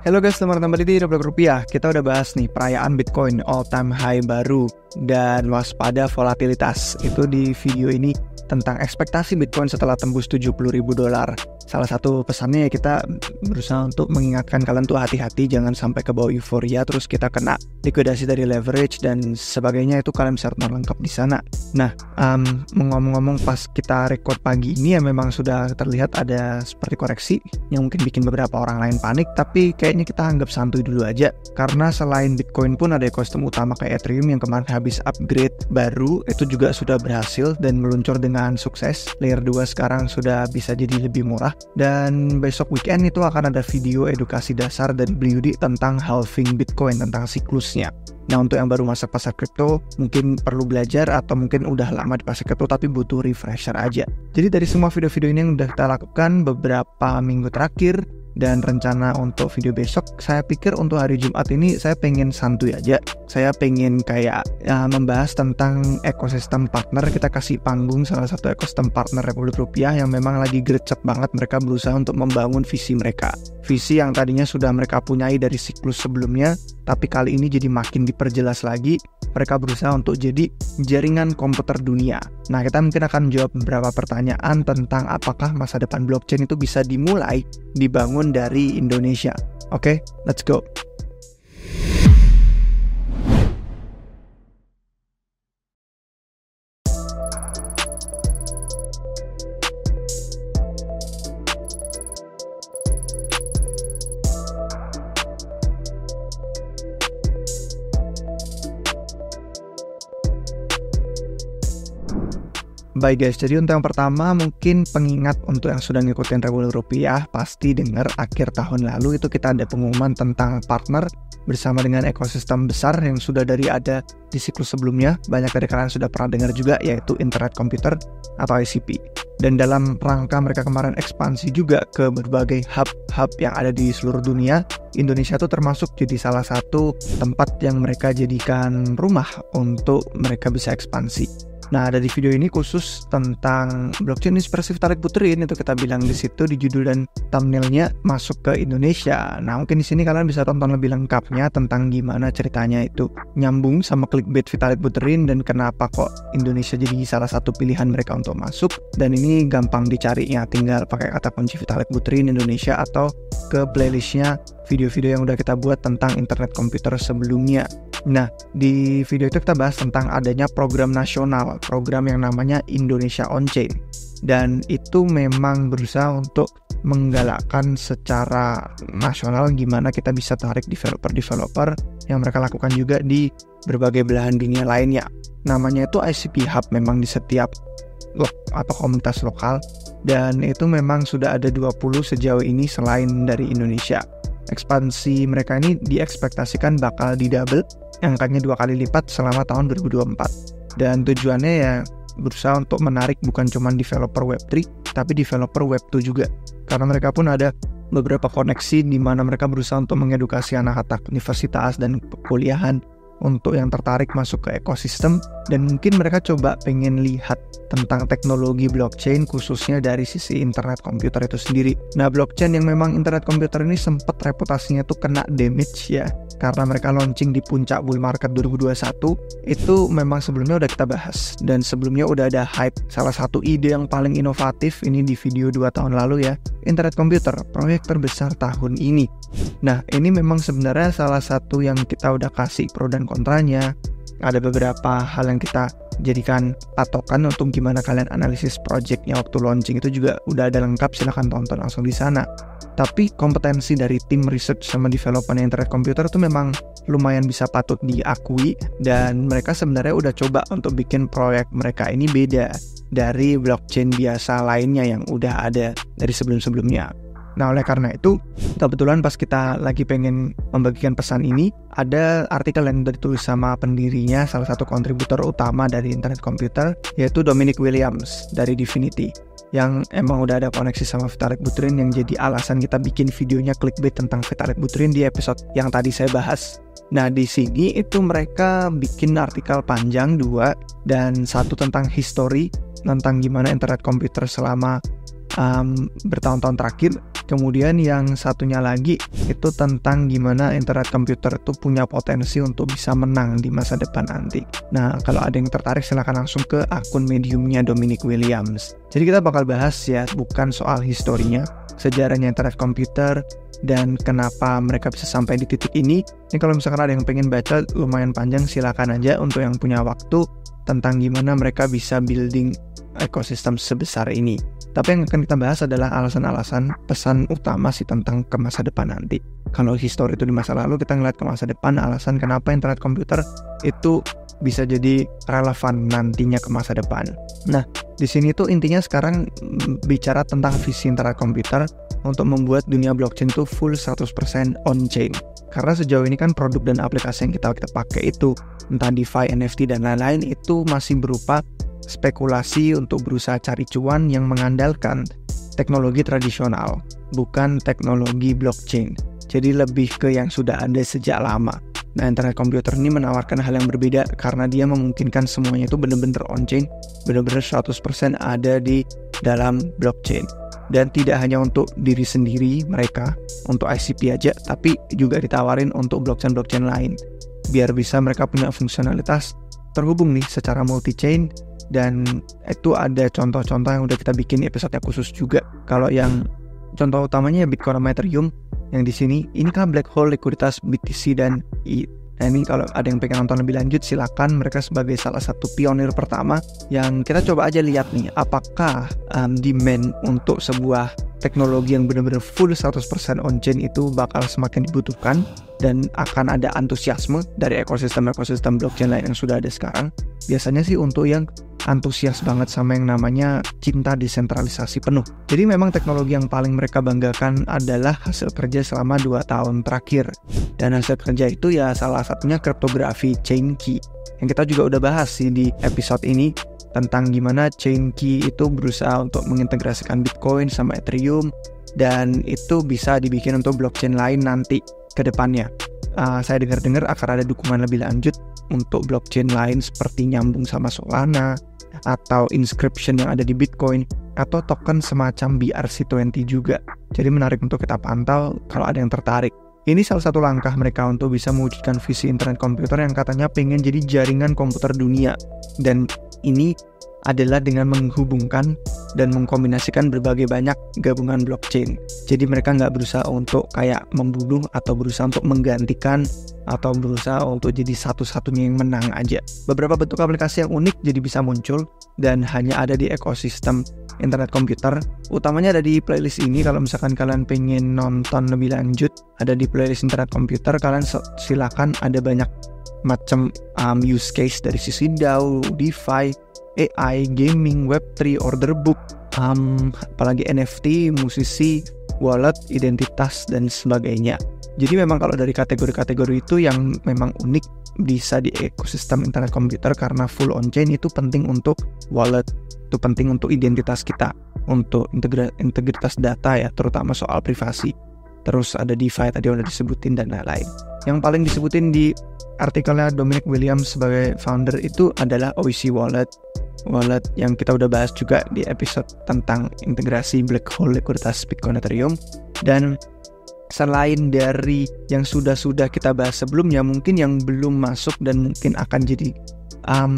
Halo guys, selamat datang kembali di Rupiah Rupiah. Kita udah bahas nih perayaan Bitcoin all time high baru dan waspada volatilitas. Itu di video ini tentang ekspektasi Bitcoin setelah tembus $70.000. Salah satu pesannya ya kita berusaha untuk mengingatkan kalian tuh hati-hati jangan sampai ke bawah euforia terus kita kena likuidasi dari leverage dan sebagainya, itu kalian bisa nonton lengkap di sana. Nah, ngomong-ngomong pas kita record pagi ini ya memang sudah terlihat ada seperti koreksi yang mungkin bikin beberapa orang lain panik, tapi kayaknya kita anggap santuy dulu aja karena selain Bitcoin pun ada ekosistem utama kayak Ethereum yang kemarin habis upgrade baru, itu juga sudah berhasil dan meluncur dengan sukses. Layer 2 sekarang sudah bisa jadi lebih murah. Dan besok weekend itu akan ada video edukasi dasar dari Blue tentang halving Bitcoin, tentang siklusnya. Nah, untuk yang baru masuk pasar kripto mungkin perlu belajar atau mungkin udah lama di pasar kripto tapi butuh refresher aja. Jadi dari semua video-video ini yang udah kita lakukan beberapa minggu terakhir dan rencana untuk video besok, saya pikir untuk hari Jumat ini saya pengen santuy aja. Saya pengen kayak membahas tentang ekosistem partner. Kita kasih panggung salah satu ekosistem partner Republik Rupiah yang memang lagi gercep banget. Mereka berusaha untuk membangun visi mereka. Visi yang tadinya sudah mereka punyai dari siklus sebelumnya, tapi kali ini jadi makin diperjelas lagi. Mereka berusaha untuk jadi jaringan komputer dunia. Nah, kita mungkin akan menjawab beberapa pertanyaan tentang apakah masa depan blockchain itu bisa dimulai dibangun dari Indonesia. Oke, let's go. Baik guys, jadi untuk yang pertama mungkin pengingat untuk yang sudah ngikutin Republik Rupiah pasti dengar akhir tahun lalu itu kita ada pengumuman tentang partner bersama dengan ekosistem besar yang sudah ada di siklus sebelumnya. Banyak dari kalian sudah pernah dengar juga, yaitu Internet Computer atau ICP. Dan dalam rangka mereka kemarin ekspansi juga ke berbagai hub-hub yang ada di seluruh dunia, Indonesia itu termasuk jadi salah satu tempat yang mereka jadikan rumah untuk mereka bisa ekspansi. Nah, ada di video ini khusus tentang blockchain inspirasi Vitalik Buterin, itu kita bilang di situ di judul dan thumbnailnya masuk ke Indonesia. Nah, mungkin di sini kalian bisa tonton lebih lengkapnya tentang gimana ceritanya itu nyambung sama clickbait Vitalik Buterin dan kenapa kok Indonesia jadi salah satu pilihan mereka untuk masuk. Dan ini gampang dicarinya, tinggal pakai kata kunci Vitalik Buterin Indonesia atau ke playlistnya video-video yang udah kita buat tentang internet komputer sebelumnya. Nah, di video itu kita bahas tentang adanya program nasional, program yang namanya Indonesia On-Chain. Dan itu memang berusaha untuk menggalakkan secara nasional gimana kita bisa tarik developer-developer yang mereka lakukan juga di berbagai belahan dunia lainnya. Namanya itu ICP Hub memang di setiap atau komunitas lokal, dan itu memang sudah ada 20 sejauh ini selain dari Indonesia. Ekspansi mereka ini diekspektasikan bakal didouble, angkanya 2 kali lipat selama tahun 2024. Dan tujuannya ya berusaha untuk menarik bukan cuma developer Web3 tapi developer Web2 juga. Karena mereka pun ada beberapa koneksi di mana mereka berusaha untuk mengedukasi anak-anak universitas dan kuliahan untuk yang tertarik masuk ke ekosistem, dan mungkin mereka coba pengen lihat tentang teknologi blockchain khususnya dari sisi internet komputer itu sendiri. Nah, blockchain yang memang internet komputer ini sempat reputasinya tuh kena damage ya, karena mereka launching di puncak bull market 2021. Itu memang sebelumnya udah kita bahas, dan sebelumnya udah ada hype salah satu ide yang paling inovatif ini di video 2 tahun lalu ya, internet komputer, proyek terbesar tahun ini. Nah, ini memang sebenarnya salah satu yang kita udah kasih pro dan kontranya. Ada beberapa hal yang kita jadikan patokan untuk gimana kalian analisis projectnya waktu launching, itu juga udah ada lengkap, silahkan tonton langsung di sana. Tapi kompetensi dari tim research sama developer internet komputer itu memang lumayan bisa patut diakui, dan mereka sebenarnya udah coba untuk bikin proyek mereka ini beda dari blockchain biasa lainnya yang udah ada dari sebelum-sebelumnya. Nah, oleh karena itu, kebetulan pas kita lagi pengen membagikan pesan ini, ada artikel yang ditulis sama pendirinya, salah satu kontributor utama dari internet komputer, yaitu Dominic Williams dari Divinity, yang emang udah ada koneksi sama Vitalik Buterin, yang jadi alasan kita bikin videonya clickbait tentang Vitalik Buterin di episode yang tadi saya bahas. Nah, di sini itu mereka bikin artikel panjang 2, dan 1 tentang history, tentang gimana internet komputer selama bertahun-tahun terakhir. Kemudian yang satunya lagi itu tentang gimana internet komputer itu punya potensi untuk bisa menang di masa depan nanti. Nah, kalau ada yang tertarik silahkan langsung ke akun Mediumnya Dominic Williams. Jadi kita bakal bahas ya, bukan soal historinya, sejarahnya internet komputer, dan kenapa mereka bisa sampai di titik ini. Ini kalau misalkan ada yang pengen baca lumayan panjang, silakan aja untuk yang punya waktu tentang gimana mereka bisa building ekosistem sebesar ini. Tapi yang akan kita bahas adalah alasan-alasan pesan utama sih tentang ke masa depan nanti. Kalau histori itu di masa lalu, kita ngeliat ke masa depan alasan kenapa internet komputer itu bisa jadi relevan nantinya ke masa depan. Nah, di sini tuh intinya sekarang bicara tentang visi internet komputer untuk membuat dunia blockchain itu full 100% on-chain. Karena sejauh ini kan produk dan aplikasi yang kita pakai itu, entah DeFi, NFT, dan lain-lain, itu masih berupa spekulasi untuk berusaha cari cuan yang mengandalkan teknologi tradisional, bukan teknologi blockchain. Jadi lebih ke yang sudah ada sejak lama. Nah, internet komputer ini menawarkan hal yang berbeda karena dia memungkinkan semuanya itu benar-benar on-chain, benar-benar 100% ada di dalam blockchain. Dan tidak hanya untuk diri sendiri mereka, untuk ICP aja, tapi juga ditawarin untuk blockchain-blockchain lain. Biar bisa mereka punya fungsionalitas terhubung nih secara multi-chain. Dan itu ada contoh-contoh yang udah kita bikin episode khusus juga. Kalau yang contoh utamanya Bitcoin sama Ethereum, yang di sini ini kan black hole likuiditas BTC dan ETH. Nah, ini kalau ada yang pengen nonton lebih lanjut, silakan. Mereka sebagai salah satu pionir pertama yang kita coba aja lihat nih, apakah demand untuk sebuah teknologi yang benar-benar full 100% on-chain itu bakal semakin dibutuhkan, dan akan ada antusiasme dari ekosistem blockchain lain yang sudah ada sekarang. Biasanya sih untuk yang antusias banget sama yang namanya cinta desentralisasi penuh. Jadi memang teknologi yang paling mereka banggakan adalah hasil kerja selama 2 tahun terakhir. Dan hasil kerja itu ya salah satunya kriptografi chain key, yang kita juga udah bahas sih di episode ini, tentang gimana chain key itu berusaha untuk mengintegrasikan Bitcoin sama Ethereum, dan itu bisa dibikin untuk blockchain lain nanti ke depannya. Saya dengar-dengar akan ada dukungan lebih lanjut untuk blockchain lain seperti nyambung sama Solana, atau inscription yang ada di Bitcoin, atau token semacam BRC20 juga. Jadi menarik untuk kita pantau kalau ada yang tertarik. Ini salah satu langkah mereka untuk bisa mewujudkan visi internet komputer yang katanya pengen jadi jaringan komputer dunia. Dan ini adalah dengan menghubungkan dan mengkombinasikan berbagai banyak gabungan blockchain. Jadi mereka nggak berusaha untuk kayak membunuh atau berusaha untuk menggantikan atau berusaha untuk jadi satu-satunya yang menang aja. Beberapa bentuk aplikasi yang unik jadi bisa muncul dan hanya ada di ekosistem internet komputer. Utamanya ada di playlist ini. Kalau misalkan kalian pengen nonton lebih lanjut, ada di playlist internet komputer. Kalian silakan, ada banyak macam use case dari sisi DAO, DeFi, AI, gaming, Web3, order book, apalagi NFT, musisi, wallet, identitas, dan sebagainya. Jadi memang kalau dari kategori-kategori itu yang memang unik bisa di ekosistem internet komputer, karena full on-chain itu penting untuk wallet, itu penting untuk identitas kita, untuk integritas data ya, terutama soal privasi. Terus ada DeFi tadi udah disebutin dan lain-lain. Yang paling disebutin di artikelnya Dominic Williams sebagai founder itu adalah OIC Wallet yang kita udah bahas juga di episode tentang integrasi black hole likuiditas Bitcoin Ethereum. Dan selain dari yang sudah kita bahas sebelumnya, mungkin yang belum masuk dan mungkin akan jadi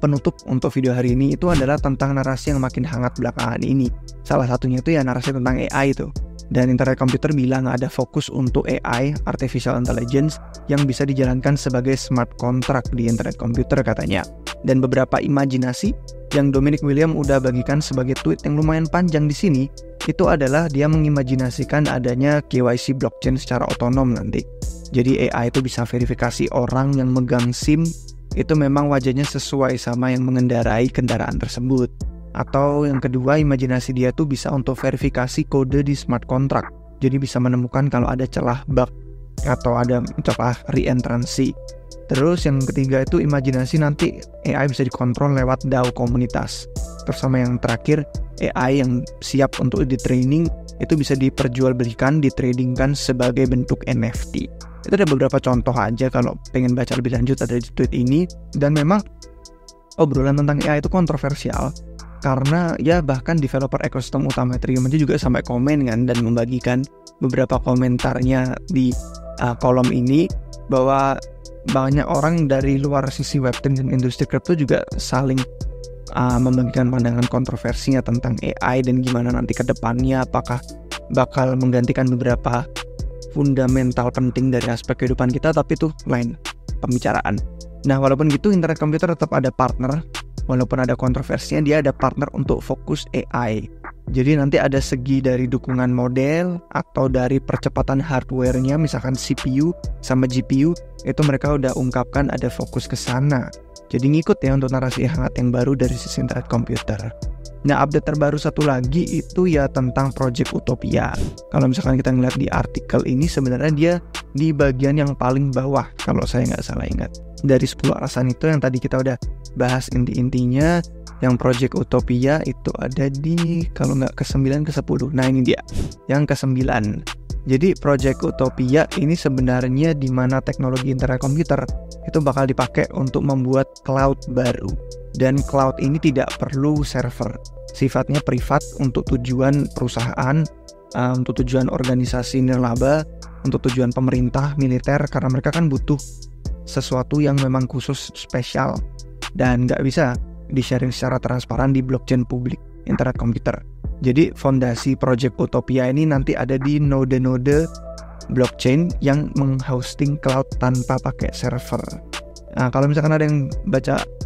penutup untuk video hari ini itu adalah tentang narasi yang makin hangat belakangan ini. Salah satunya itu ya narasi tentang AI itu. Dan internet komputer bilang ada fokus untuk AI, Artificial Intelligence, yang bisa dijalankan sebagai smart contract di internet komputer katanya. Dan beberapa imajinasi yang Dominic Williams udah bagikan sebagai tweet yang lumayan panjang di sini, itu adalah dia mengimajinasikan adanya KYC blockchain secara otonom nanti. Jadi AI itu bisa verifikasi orang yang megang SIM, itu memang wajahnya sesuai sama yang mengendarai kendaraan tersebut. Atau yang kedua, imajinasi dia tuh bisa untuk verifikasi kode di smart contract. Jadi bisa menemukan kalau ada celah bug atau ada celah reentrancy. Terus yang ketiga itu imajinasi nanti AI bisa dikontrol lewat DAO komunitas. Terus sama yang terakhir, AI yang siap untuk di-training itu bisa diperjualbelikan, ditradingkan sebagai bentuk NFT. Itu ada beberapa contoh aja, kalau pengen baca lebih lanjut ada di tweet ini. Dan memang obrolan tentang AI itu kontroversial, karena ya bahkan developer ekosistem utama Ethereum aja juga sampai komen kan dan membagikan beberapa komentarnya di kolom ini, bahwa banyak orang dari luar sisi Web3 dan industri kripto juga saling membagikan pandangan kontroversinya tentang AI dan gimana nanti ke depannya apakah bakal menggantikan beberapa fundamental penting dari aspek kehidupan kita, tapi itu lain pembicaraan. Nah, walaupun gitu internet komputer tetap ada partner, walaupun ada kontroversinya, dia ada partner untuk fokus AI. Jadi nanti ada segi dari dukungan model atau dari percepatan hardware-nya, misalkan CPU sama GPU, itu mereka udah ungkapkan ada fokus ke sana. Jadi ngikut ya untuk narasi hangat yang baru dari sisi internet komputer. Nah, update terbaru satu lagi itu ya tentang Project Utopia. Kalau misalkan kita ngeliat di artikel ini, sebenarnya dia di bagian yang paling bawah kalau saya nggak salah ingat. Dari 10 alasan itu yang tadi kita udah bahas inti-intinya, yang Project Utopia itu ada di kalau nggak ke-9 ke-10. Nah ini dia, yang ke-9. Jadi Project Utopia ini sebenarnya di mana teknologi internet komputer itu bakal dipakai untuk membuat cloud baru. Dan cloud ini tidak perlu server, sifatnya privat untuk tujuan perusahaan, untuk tujuan organisasi nirlaba, untuk tujuan pemerintah, militer, karena mereka kan butuh sesuatu yang memang khusus spesial dan nggak bisa di-sharing secara transparan di blockchain publik internet komputer. Jadi fondasi Project Utopia ini nanti ada di node-node blockchain yang menghosting cloud tanpa pakai server. Nah, kalau misalkan ada yang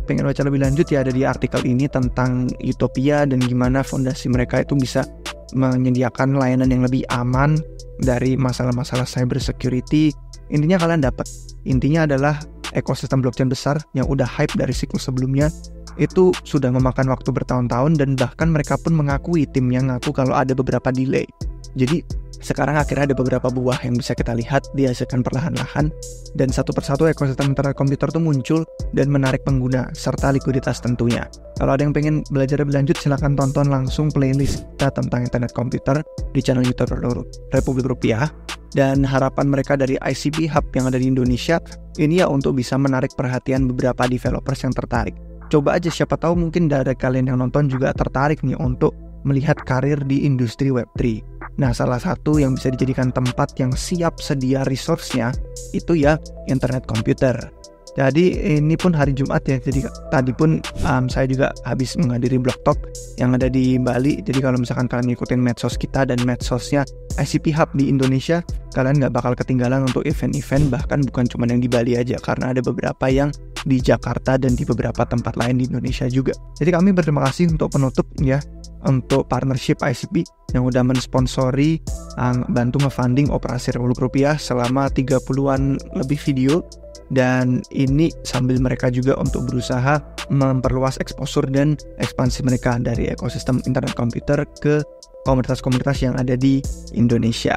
pengen baca lebih lanjut ya, ada di artikel ini tentang Utopia dan gimana fondasi mereka itu bisa menyediakan layanan yang lebih aman dari masalah-masalah cyber security. Intinya kalian dapat. Intinya adalah ekosistem blockchain besar yang udah hype dari siklus sebelumnya itu sudah memakan waktu bertahun-tahun, dan bahkan mereka pun mengakui, timnya ngaku kalau ada beberapa delay. Jadi sekarang akhirnya ada beberapa buah yang bisa kita lihat dihasilkan perlahan-lahan, dan satu persatu ekosistem internet komputer itu muncul dan menarik pengguna serta likuiditas tentunya. Kalau ada yang pengen belajar lebih lanjut, silahkan tonton langsung playlist kita tentang internet komputer di channel YouTube Republik Rupiah. Dan harapan mereka dari ICP Hub yang ada di Indonesia ini ya untuk bisa menarik perhatian beberapa developers yang tertarik. Coba aja, siapa tahu mungkin dari kalian yang nonton juga tertarik nih untuk melihat karir di industri Web3. Nah, salah satu yang bisa dijadikan tempat yang siap sedia resource-nya itu ya internet komputer. Jadi ini pun hari Jumat ya, jadi tadi pun saya juga habis menghadiri Blog Talk yang ada di Bali. Jadi kalau misalkan kalian ngikutin medsos kita dan medsosnya ICP Hub di Indonesia, kalian nggak bakal ketinggalan untuk event-event, bahkan bukan cuma yang di Bali aja, karena ada beberapa yang di Jakarta dan di beberapa tempat lain di Indonesia juga. Jadi kami berterima kasih untuk penutup ya, untuk partnership ICP yang udah mensponsori, bantu nge-funding operasi Republik Rupiah selama 30-an lebih video. Dan ini sambil mereka juga untuk berusaha memperluas exposure dan ekspansi mereka dari ekosistem internet komputer ke komunitas-komunitas yang ada di Indonesia.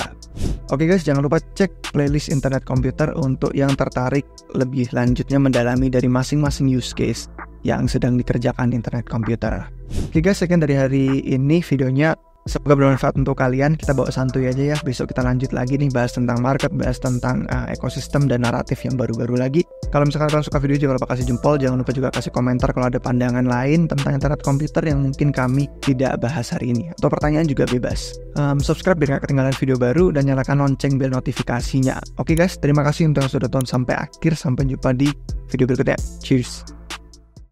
Oke guys, jangan lupa cek playlist internet komputer untuk yang tertarik lebih lanjutnya mendalami dari masing-masing use case yang sedang dikerjakan di internet komputer. Oke guys, sekian dari hari ini videonya. Semoga bermanfaat untuk kalian. Kita bawa santuy aja ya. Besok kita lanjut lagi nih, bahas tentang market, bahas tentang ekosistem dan naratif yang baru-baru lagi. Kalau misalkan kalian suka video, jangan lupa kasih jempol. Jangan lupa juga kasih komentar kalau ada pandangan lain tentang internet komputer yang mungkin kami tidak bahas hari ini, atau pertanyaan juga bebas. Subscribe biar gak ketinggalan video baru, dan nyalakan lonceng bel notifikasinya. Oke guys, terima kasih untuk yang sudah tonton sampai akhir. Sampai jumpa di video berikutnya. Cheers.